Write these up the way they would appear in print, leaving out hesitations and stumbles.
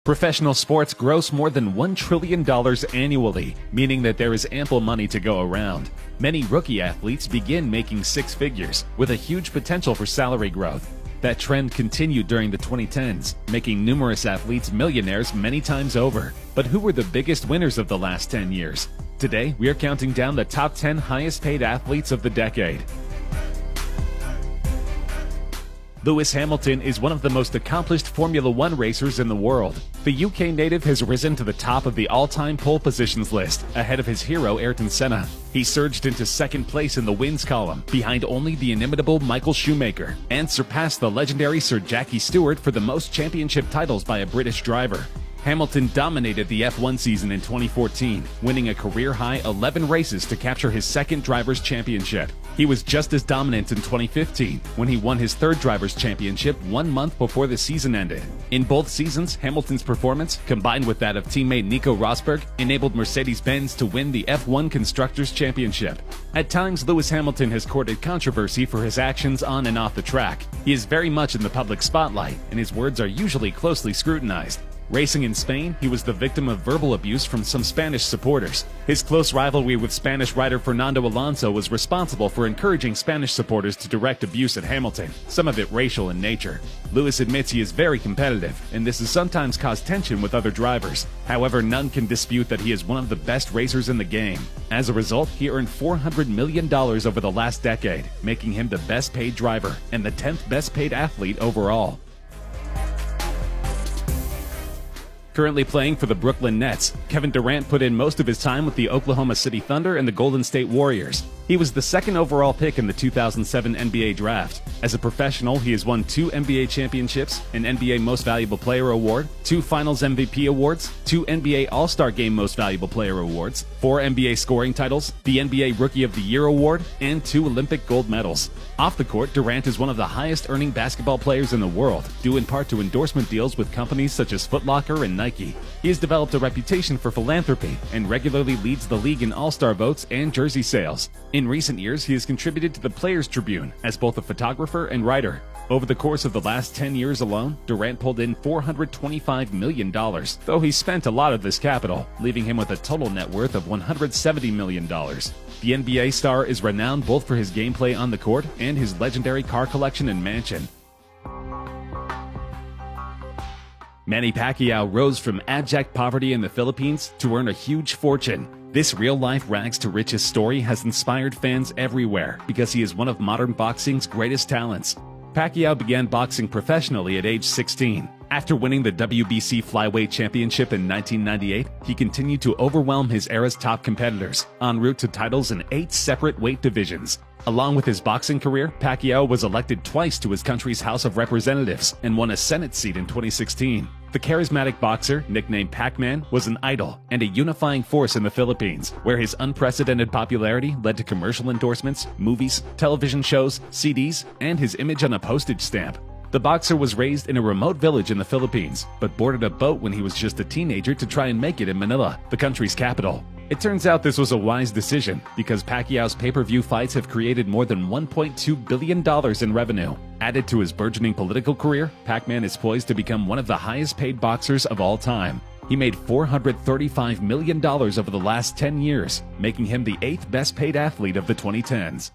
Professional sports gross more than $1 trillion annually, meaning that there is ample money to go around. Many rookie athletes begin making six figures, with a huge potential for salary growth. That trend continued during the 2010s, making numerous athletes millionaires many times over. But who were the biggest winners of the last 10 years? Today, we are counting down the top 10 highest paid athletes of the decade. Lewis Hamilton is one of the most accomplished Formula One racers in the world. The UK native has risen to the top of the all-time pole positions list, ahead of his hero Ayrton Senna. He surged into second place in the wins column, behind only the inimitable Michael Schumacher, and surpassed the legendary Sir Jackie Stewart for the most championship titles by a British driver. Hamilton dominated the F1 season in 2014, winning a career-high 11 races to capture his second Drivers' Championship. He was just as dominant in 2015, when he won his third Drivers' Championship 1 month before the season ended. In both seasons, Hamilton's performance, combined with that of teammate Nico Rosberg, enabled Mercedes-Benz to win the F1 Constructors' Championship. At times, Lewis Hamilton has courted controversy for his actions on and off the track. He is very much in the public spotlight, and his words are usually closely scrutinized. Racing in Spain, he was the victim of verbal abuse from some Spanish supporters. His close rivalry with Spanish rider Fernando Alonso was responsible for encouraging Spanish supporters to direct abuse at Hamilton, some of it racial in nature. Lewis admits he is very competitive, and this has sometimes caused tension with other drivers. However, none can dispute that he is one of the best racers in the game. As a result, he earned $400 million over the last decade, making him the best paid driver and the 10th best paid athlete overall. Currently playing for the Brooklyn Nets, Kevin Durant put in most of his time with the Oklahoma City Thunder and the Golden State Warriors. He was the second overall pick in the 2007 NBA Draft. As a professional, he has won 2 NBA championships, an NBA Most Valuable Player Award, 2 Finals MVP awards, 2 NBA All-Star Game Most Valuable Player Awards, 4 NBA scoring titles, the NBA Rookie of the Year Award, and 2 Olympic gold medals. Off the court, Durant is one of the highest-earning basketball players in the world, due in part to endorsement deals with companies such as Foot Locker and Nike. He has developed a reputation for philanthropy and regularly leads the league in All-Star votes and jersey sales. In recent years, he has contributed to the Players Tribune as both a photographer and writer. Over the course of the last 10 years alone, Durant pulled in $425 million, though he spent a lot of this capital, leaving him with a total net worth of $170 million. The NBA star is renowned both for his gameplay on the court and his legendary car collection and mansion. Manny Pacquiao rose from abject poverty in the Philippines to earn a huge fortune. This real-life rags-to-riches story has inspired fans everywhere because he is one of modern boxing's greatest talents. Pacquiao began boxing professionally at age 16. After winning the WBC Flyweight Championship in 1998, he continued to overwhelm his era's top competitors, en route to titles in 8 separate weight divisions. Along with his boxing career, Pacquiao was elected twice to his country's House of Representatives and won a Senate seat in 2016. The charismatic boxer, nicknamed Pac-Man, was an idol and a unifying force in the Philippines, where his unprecedented popularity led to commercial endorsements, movies, television shows, CDs, and his image on a postage stamp. The boxer was raised in a remote village in the Philippines, but boarded a boat when he was just a teenager to try and make it in Manila, the country's capital. It turns out this was a wise decision, because Pacquiao's pay-per-view fights have created more than $1.2 billion in revenue. Added to his burgeoning political career, Pac-Man is poised to become one of the highest-paid boxers of all time. He made $435 million over the last 10 years, making him the 8th best-paid athlete of the 2010s.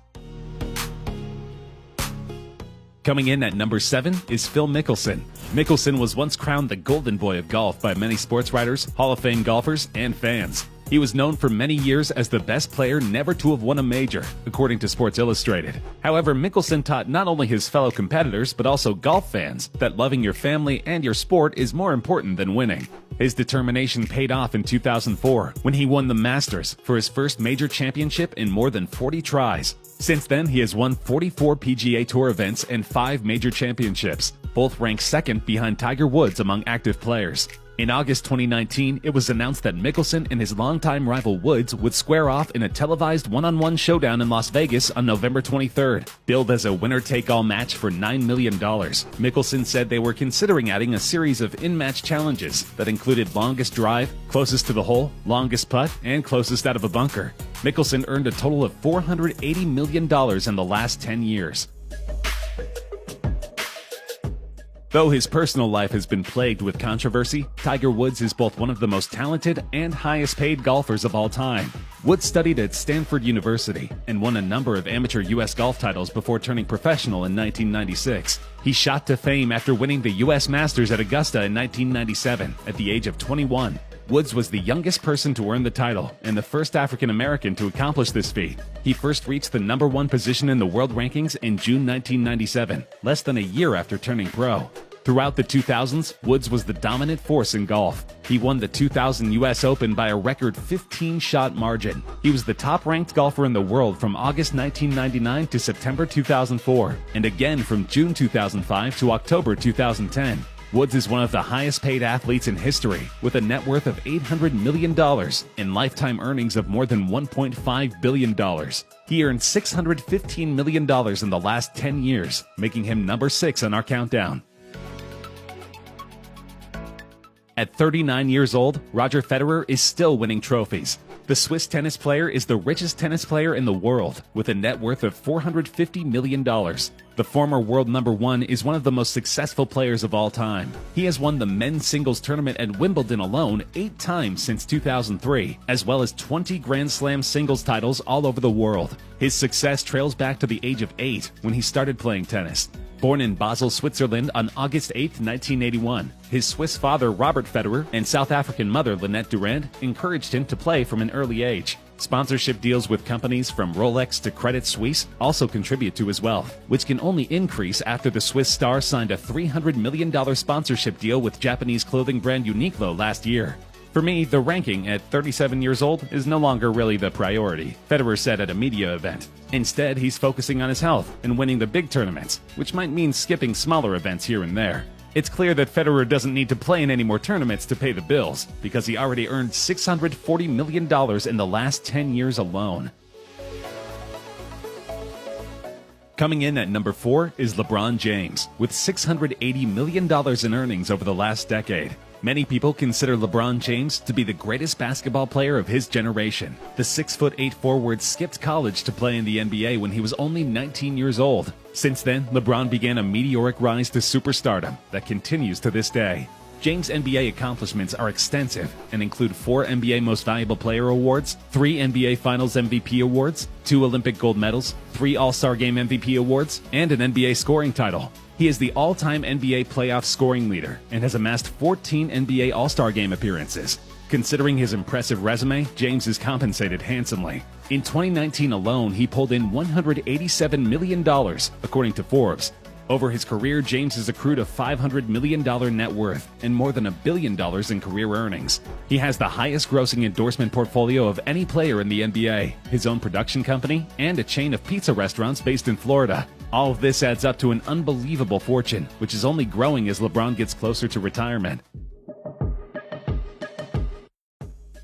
Coming in at number 7 is Phil Mickelson. Mickelson was once crowned the golden boy of golf by many sports writers, Hall of Fame golfers, and fans. He was known for many years as the best player never to have won a major, according to Sports Illustrated. However, Mickelson taught not only his fellow competitors, but also golf fans, that loving your family and your sport is more important than winning. His determination paid off in 2004, when he won the Masters for his first major championship in more than 40 tries. Since then, he has won 44 PGA Tour events and 5 major championships, both ranked second behind Tiger Woods among active players. In August 2019, it was announced that Mickelson and his longtime rival Woods would square off in a televised one-on-one showdown in Las Vegas on November 23rd. Billed as a winner-take-all match for $9 million, Mickelson said they were considering adding a series of in-match challenges that included longest drive, closest to the hole, longest putt, and closest out of a bunker. Mickelson earned a total of $480 million in the last 10 years. Though his personal life has been plagued with controversy, Tiger Woods is both one of the most talented and highest-paid golfers of all time. Woods studied at Stanford University and won a number of amateur U.S. golf titles before turning professional in 1996. He shot to fame after winning the U.S. Masters at Augusta in 1997 at the age of 21. Woods was the youngest person to earn the title and the first African-American to accomplish this feat. He first reached the #1 position in the world rankings in June 1997, less than a year after turning pro. Throughout the 2000s, Woods was the dominant force in golf. He won the 2000 U.S. Open by a record 15-shot margin. He was the top-ranked golfer in the world from August 1999 to September 2004, and again from June 2005 to October 2010. Woods is one of the highest-paid athletes in history, with a net worth of $800 million and lifetime earnings of more than $1.5 billion. He earned $615 million in the last 10 years, making him number 6 on our countdown. At 39 years old, Roger Federer is still winning trophies. The Swiss tennis player is the richest tennis player in the world, with a net worth of $450 million. The former world #1 is one of the most successful players of all time. He has won the men's singles tournament at Wimbledon alone 8 times since 2003, as well as 20 Grand Slam singles titles all over the world. His success trails back to the age of 8, when he started playing tennis. Born in Basel, Switzerland on August 8, 1981, his Swiss father Robert Federer and South African mother Lynette Durand encouraged him to play from an early age. Sponsorship deals with companies from Rolex to Credit Suisse also contribute to his wealth, which can only increase after the Swiss star signed a $300 million sponsorship deal with Japanese clothing brand Uniqlo last year. For me, the ranking at 37 years old is no longer really the priority, Federer said at a media event. Instead, he's focusing on his health and winning the big tournaments, which might mean skipping smaller events here and there. It's clear that Federer doesn't need to play in any more tournaments to pay the bills, because he already earned $640 million in the last 10 years alone. Coming in at number 4 is LeBron James, with $680 million in earnings over the last decade. Many people consider LeBron James to be the greatest basketball player of his generation. The 6'8" forward skipped college to play in the NBA when he was only 19 years old. Since then, LeBron began a meteoric rise to superstardom that continues to this day. James' NBA accomplishments are extensive and include 4 NBA Most Valuable Player awards, 3 NBA Finals MVP awards, 2 Olympic gold medals, 3 All-Star Game MVP awards, and an NBA scoring title. He is the all-time NBA playoff scoring leader and has amassed 14 NBA All-Star Game appearances. Considering his impressive resume, James is compensated handsomely. In 2019 alone, he pulled in $187 million, according to Forbes. Over his career, James has accrued a $500 million net worth and more than $1 billion in career earnings. He has the highest grossing endorsement portfolio of any player in the NBA, his own production company, and a chain of pizza restaurants based in Florida. All of this adds up to an unbelievable fortune, which is only growing as LeBron gets closer to retirement.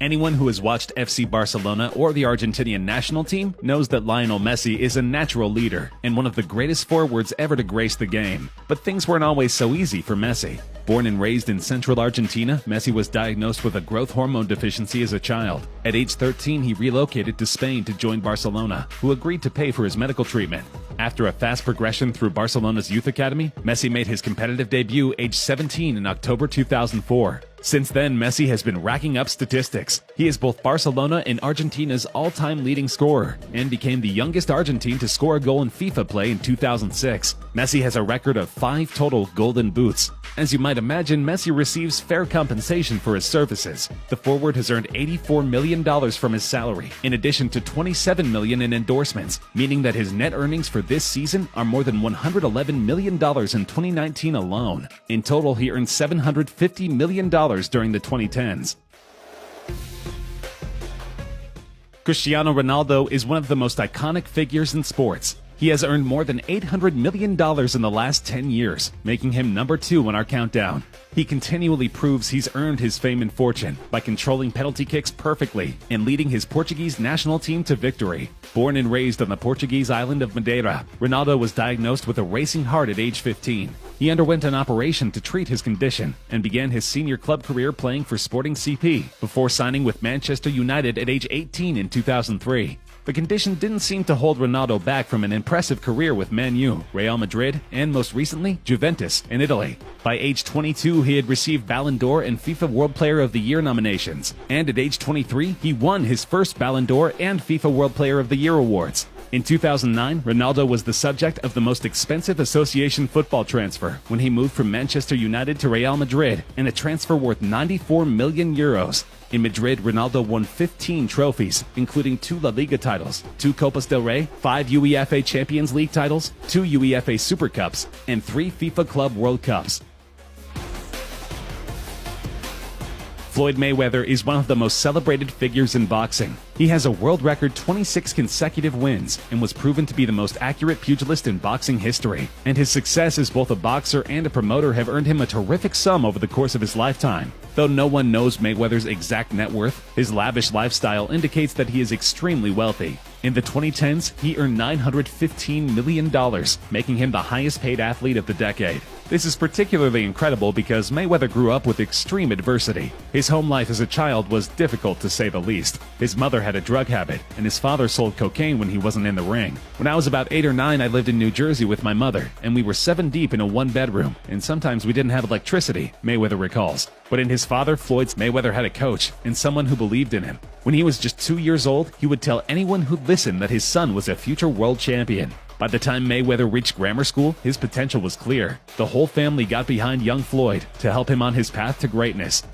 Anyone who has watched FC Barcelona or the Argentinian national team knows that Lionel Messi is a natural leader and one of the greatest forwards ever to grace the game. But things weren't always so easy for Messi. Born and raised in central Argentina, Messi was diagnosed with a growth hormone deficiency as a child. At age 13, he relocated to Spain to join Barcelona, who agreed to pay for his medical treatment. After a fast progression through Barcelona's youth academy, Messi made his competitive debut age 17 in October 2004. Since then, Messi has been racking up statistics. He is both Barcelona and Argentina's all-time leading scorer and became the youngest Argentine to score a goal in FIFA play in 2006. Messi has a record of 5 total golden boots. As you might imagine, Messi receives fair compensation for his services. The forward has earned $84 million from his salary, in addition to $27 million in endorsements, meaning that his net earnings for this season are more than $111 million in 2019 alone. In total, he earned $750 million during the 2010s. Cristiano Ronaldo is one of the most iconic figures in sports. He has earned more than $800 million in the last 10 years, making him number 2 on our countdown. He continually proves he's earned his fame and fortune by controlling penalty kicks perfectly and leading his Portuguese national team to victory. Born and raised on the Portuguese island of Madeira, Ronaldo was diagnosed with a racing heart at age 15. He underwent an operation to treat his condition and began his senior club career playing for Sporting CP before signing with Manchester United at age 18 in 2003. The condition didn't seem to hold Ronaldo back from an impressive career with Man U, Real Madrid, and most recently, Juventus in Italy. By age 22, he had received Ballon d'Or and FIFA World Player of the Year nominations, and at age 23, he won his first Ballon d'Or and FIFA World Player of the Year awards. In 2009, Ronaldo was the subject of the most expensive association football transfer when he moved from Manchester United to Real Madrid in a transfer worth 94 million euros. In Madrid, Ronaldo won 15 trophies, including 2 La Liga titles, 2 Copas del Rey, 5 UEFA Champions League titles, 2 UEFA Super Cups, and 3 FIFA Club World Cups. Floyd Mayweather is one of the most celebrated figures in boxing. He has a world record 26 consecutive wins and was proven to be the most accurate pugilist in boxing history. And his success as both a boxer and a promoter have earned him a terrific sum over the course of his lifetime. Though no one knows Mayweather's exact net worth, his lavish lifestyle indicates that he is extremely wealthy. In the 2010s, he earned $915 million, making him the highest-paid athlete of the decade. This is particularly incredible because Mayweather grew up with extreme adversity. His home life as a child was difficult to say the least. His mother had a drug habit, and his father sold cocaine when he wasn't in the ring. When I was about 8 or 9, I lived in New Jersey with my mother, and we were 7 deep in a one-bedroom, and sometimes we didn't have electricity, Mayweather recalls. But in his father, Floyd's, Mayweather had a coach and someone who believed in him. When he was just 2 years old, he would tell anyone who'd listen that his son was a future world champion. By the time Mayweather reached grammar school, his potential was clear. The whole family got behind young Floyd to help him on his path to greatness.